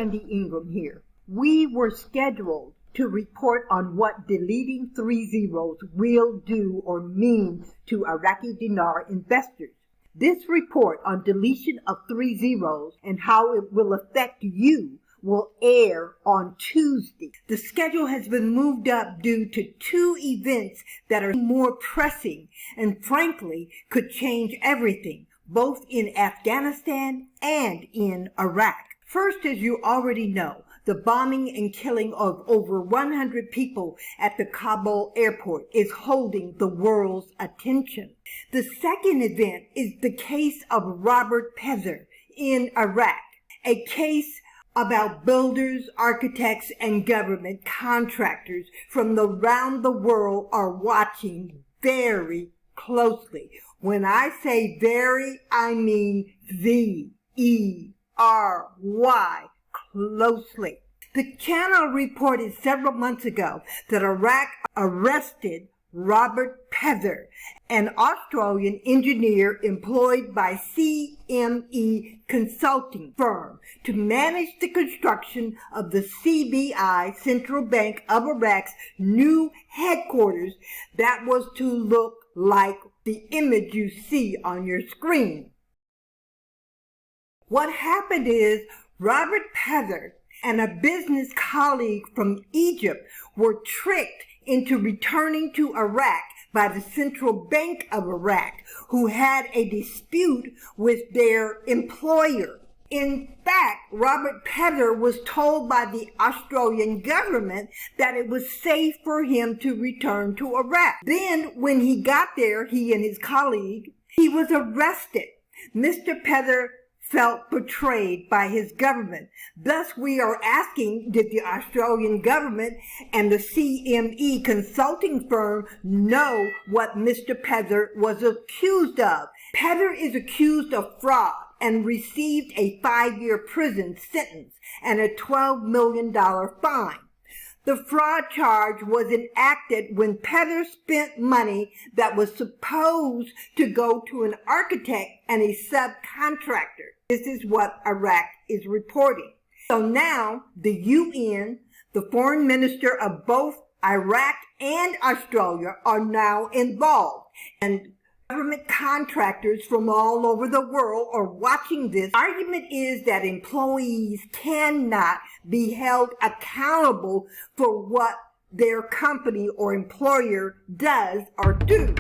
Sandy Ingram here. We were scheduled to report on what deleting 3 zeros will do or mean to Iraqi dinar investors. This report on deletion of 3 zeros and how it will affect you will air on Tuesday. The schedule has been moved up due to 2 events that are more pressing and frankly could change everything, both in Afghanistan and in Iraq. First, as you already know, the bombing and killing of over 100 people at the Kabul airport is holding the world's attention. The second event is the case of Robert Pether in Iraq, a case about builders, architects, and government contractors from around the world are watching very closely. When I say very, I mean V-E-R-Y, closely. The channel reported several months ago that Iraq arrested Robert Pether, an Australian engineer employed by CME consulting firm to manage the construction of the CBI, Central Bank of Iraq's new headquarters that was to look like the image you see on your screen. What happened is Robert Pether and a business colleague from Egypt were tricked into returning to Iraq by the Central Bank of Iraq, who had a dispute with their employer. In fact, Robert Pether was told by the Australian government that it was safe for him to return to Iraq. Then, when he got there, he and his colleague, he was arrested. Mr. Pether felt betrayed by his government. Thus, we are asking, did the Australian government and the CME consulting firm know what Mr. Pether was accused of? Pether is accused of fraud and received a 5-year prison sentence and a $12 million fine. The fraud charge was enacted when Pether spent money that was supposed to go to an architect and a subcontractor. This is what Iraq is reporting. So now the UN, the foreign minister of both Iraq and Australia are now involved, and government contractors from all over the world are watching this. The argument is that employees cannot be held accountable for what their company or employer does or do.